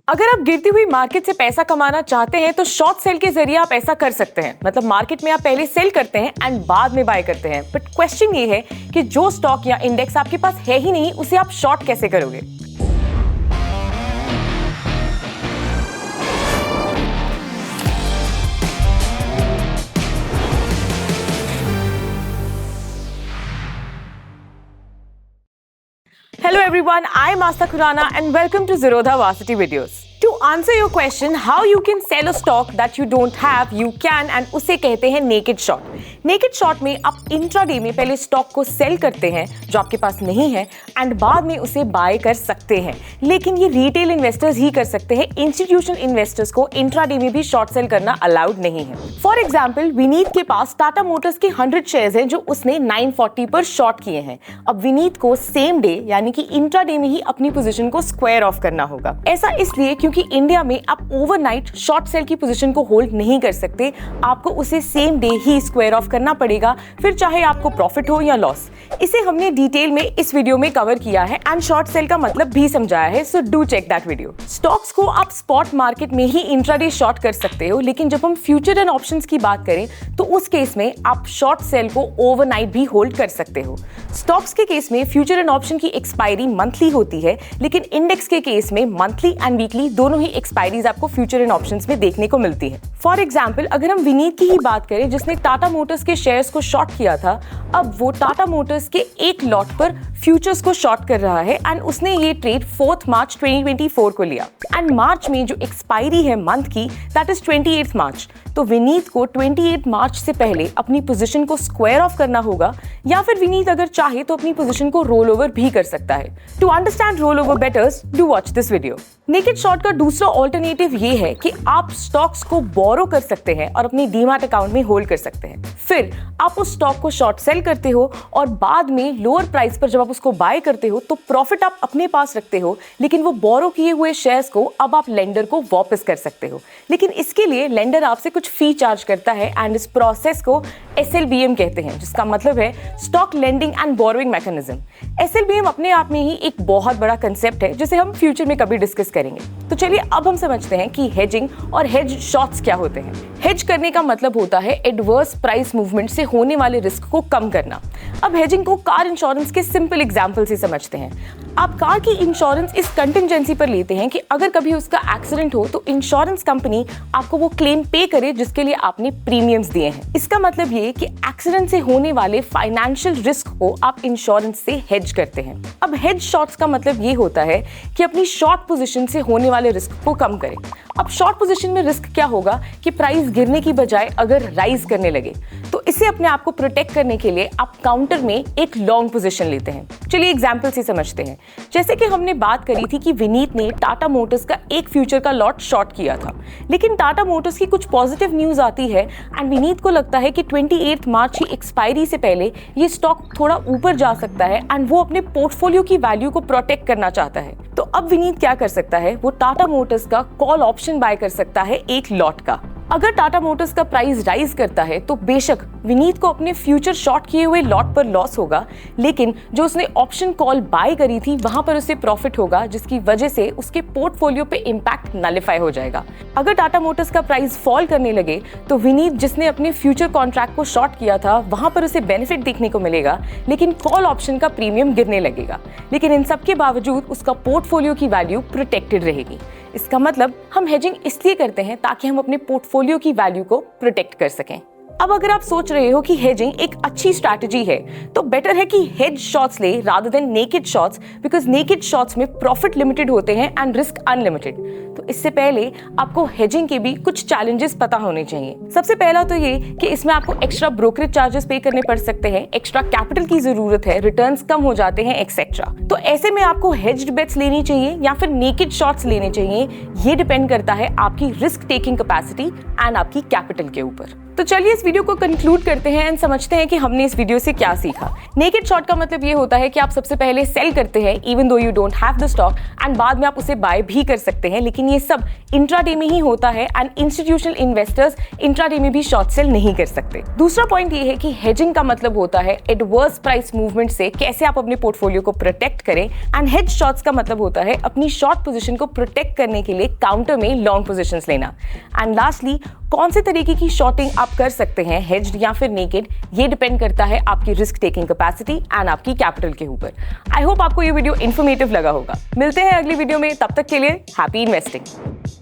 अगर आप गिरती हुई मार्केट से पैसा कमाना चाहते हैं तो शॉर्ट सेल के जरिए आप ऐसा कर सकते हैं। मतलब मार्केट में आप पहले सेल करते हैं एंड बाद में बाय करते हैं। बट क्वेश्चन ये है कि जो स्टॉक या इंडेक्स आपके पास है ही नहीं, उसे आप शॉर्ट कैसे करोगे। Hello everyone, I am Asta Khurana and welcome to Zerodha Varsity Videos. To answer your question, how you can sell a stock that you don't have, you can, and उसे कहते हैं naked short. Naked short में आप intraday में पहले stock को cell करते हैं जो आपके पास नहीं है एंड बाद में उसे बाय कर सकते हैं। लेकिन ये रिटेल इन्वेस्टर्स ही कर सकते हैं, इंस्टीट्यूशनल इन्वेस्टर्स को इंट्राडे में भी शॉर्ट सेल करना अलाउड नहीं है। फॉर एग्जाम्पल, विनीत के पास टाटा मोटर्स के 100 शेयर्स हैं जो उसने 940 पर शॉर्ट किए हैं। अब विनीत को सेम डे यानी कि इंट्राडे में ही अपनी पोजीशन को स्क्वायर ऑफ करना होगा। ऐसा इसलिए क्योंकि इंडिया में आप ओवरनाइट शॉर्ट सेल की पोजीशन को होल्ड नहीं कर सकते, आपको उसे same day he square of करना पड़ेगा, फिर चाहे आपको प्रॉफिट हो या लॉस। इसे हमने डिटेल में इस वीडियो में कवर किया है एंड शॉर्ट सेल का मतलब भी समझाया है, so do check that video. Stocks को आप स्पॉट मार्केट में ही इंट्राडे शॉर्ट कर सकते हो, लेकिन जब हम फ्यूचर एंड ऑप्शंस की बात करें तो उस केस में आप शॉर्ट सेल को ओवरनाइट भी होल्ड कर सकते हो। स्टॉक्स के केस में फ्यूचर एंड ऑप्शन की एक्सपायरी मंथली होती है, लेकिन इंडेक्स के केस में मंथली एंड वीकली दोनों ही एक्सपायरीज आपको फ्यूचर एंड ऑप्शंस में देखने को मिलती है। फॉर एग्जाम्पल, अगर हम विनीत की ही बात करें जिसने टाटा मोटर्स के शेयर्स को शॉर्ट किया था, अब वो टाटा मोटर्स के एक लॉट पर फ्यूचर्स को शॉर्ट कर रहा है एंड उसने ये ट्रेड 4 मार्च 2024 को लिया एंड मार्च में जो एक्सपायरी है मंथ की, दैट इज 28 मार्च। तो विनीत को 28 मार्च से पहले अपनी पोजीशन को स्क्वायर ऑफ करना होगा, या फिर विनीत अगर चाहे तो अपनी पोजीशन को रोल ओवर भी कर सकता है। To understand roll over better, do watch this video. Naked short का दूसरा ऑल्टरनेटिव ये है कि आप स्टॉक्स को बोरो कर सकते हैं और अपनी डीमैट अकाउंट में होल्ड कर सकते हैं। फिर आप उस स्टॉक को शॉर्ट सेल करते हो और बाद में लोअर प्राइस पर जब आप उसको बाय करते हो तो प्रॉफिट आप अपने पास रखते हो, लेकिन वो बोरो किए हुए शेयर्स को अब आप लेंडर को वापस कर सकते हो। लेकिन इसके लिए लेंडर आपसे कुछ फी चार्ज करता है एंड इस प्रोसेस को SLBM कहते हैं, जिसका मतलब है stock lending and borrowing mechanism. SLBM अपने आप में ही एक बहुत बड़ा कंसेप्ट है जिसे हम फ्यूचर में कभी डिस्कस करेंगे। तो चलिए अब हम समझते हैं कि हेजिंग और हेज शॉर्ट्स क्या होते हैं। हेज करने का मतलब होता है एडवर्स प्राइस मूवमेंट से होने वाले रिस्क को कम करना। अब हेजिंग को कार इंश्योरेंस के सिंपल एग्जांपल से समझते हैं। आप कार की इंश्योरेंस इस कंटिजेंसी पर लेते हैं कि अगर कभी उसका एक्सीडेंट हो तो इंश्योरेंस कंपनी आपको वो क्लेम पे करे जिसके लिए आपने प्रीमियम्स दिए हैं। इसका मतलब ये कि एक्सीडेंट से होने वाले फाइनेंशियल रिस्क को आप इंश्योरेंस से हेज करते हैं। अब हेज शॉर्ट्स का मतलब ये होता है कि अपनी शॉर्ट पोजीशन से होने वाले रिस्क को कम करें। अब शॉर्ट पोजीशन में रिस्क क्या होगा कि प्राइस गिरने की बजाय अगर राइज करने लगे, तो इसे अपने आप को प्रोटेक्ट करने के लिए आप काउंटर में एक लॉन्ग पोजीशन लेते हैं। चलिए एग्जांपल से समझते हैं। जैसे कि हमने बात करी थी कि विनीत ने टाटा मोटर्स का एक फ्यूचर का लॉट शॉर्ट किया था, लेकिन टाटा मोटर्स की कुछ पॉजिटिव न्यूज आती है एंड विनीत को लगता है कि 28 मार्च की एक्सपायरी से पहले ये स्टॉक थोड़ा ऊपर जा सकता है एंड वो अपने पोर्टफोलियो की वैल्यू को प्रोटेक्ट करना चाहता है। तो अब विनीत क्या कर सकता है, वो टाटा मोटर्स का कॉल ऑप्शन बाय कर सकता है एक लॉट का। अगर टाटा मोटर्स का प्राइस राइज करता है तो बेशक विनीत को अपने फ्यूचर शॉर्ट किए हुए लॉट पर लॉस होगा, लेकिन जो उसने ऑप्शन कॉल बाय करी थी वहां पर उसे प्रॉफिट होगा, जिसकी वजह से उसके पोर्टफोलियो पे इंपैक्ट नलिफाई हो जाएगा। अगर टाटा मोटर्स का प्राइस फॉल करने लगे तो विनीत जिसने अपने फ्यूचर कॉन्ट्रैक्ट को शॉर्ट किया था वहां पर उसे बेनिफिट देखने को मिलेगा, लेकिन कॉल ऑप्शन का प्रीमियम गिरने लगेगा। लेकिन इन सब के बावजूद उसका पोर्टफोलियो की वैल्यू प्रोटेक्टेड रहेगी। इसका मतलब हम हेजिंग इसलिए करते हैं ताकि हम अपने पोर्टफोलियो की वैल्यू को प्रोटेक्ट कर सकें। अब अगर आप सोच रहे हो कि हेजिंग एक अच्छी स्ट्रैटेजी है, तो बेटर है कि हेज शॉर्ट्स ले rather than naked shorts, because naked shorts में प्रॉफिट लिमिटेड होते हैं एंड रिस्क अनलिमिटेड। तो इससे पहले आपको हेजिंग के भी कुछ चैलेंजेस पता होने चाहिए। सबसे पहला तो ये कि इसमें आपको एक्स्ट्रा ब्रोकरेज चार्जेस पे करने पड़ सकते हैं, एक्स्ट्रा कैपिटल की जरूरत है, रिटर्न्स कम हो जाते हैं एक्सेट्रा। तो ऐसे में आपको हेज्ड बेट्स लेनी चाहिए या फिर नेकेड शॉर्ट्स लेने चाहिए। ये डिपेंड करता है आपकी रिस्क टेकिंग कैपेसिटी एंड आपकी कैपिटल के ऊपर। तो चलिए इस वीडियो को कंक्लूड करते हैं एंड समझते हैं कि हमने इस वीडियो से क्या सीखा। नेकेड शॉर्ट का मतलब ये होता है कि आप सबसे पहले सेल करते हैं even though you don't have the stock, and बाद में आप उसे बाय भी कर सकते हैं, लेकिन ये सब इंट्राडे में ही होता है एंड इंस्टीट्यूशनल इन्वेस्टर्स इंट्राडे में भी शॉर्ट सेल नहीं कर सकते। दूसरा पॉइंट ये है कि हेजिंग का मतलब होता है एडवर्स प्राइस मूवमेंट से कैसे आप अपने पोर्टफोलियो को प्रोटेक्ट करें, एंड हेज शॉर्ट्स का मतलब होता है अपनी शॉर्ट पोजीशन को प्रोटेक्ट करने के लिए काउंटर में लॉन्ग पोजीशंस लेना। एंड लास्टली, कौन से तरीके की शॉर्टिंग आप कर सकते हैं, हेज्ड या फिर नेकेड, ये डिपेंड करता है आपकी रिस्क टेकिंग कैपेसिटी एंड आपकी कैपिटल के ऊपर। आई होप आपको ये वीडियो इन्फॉर्मेटिव लगा होगा। मिलते हैं अगली वीडियो में, तब तक के लिए हैप्पी इन्वेस्टिंग।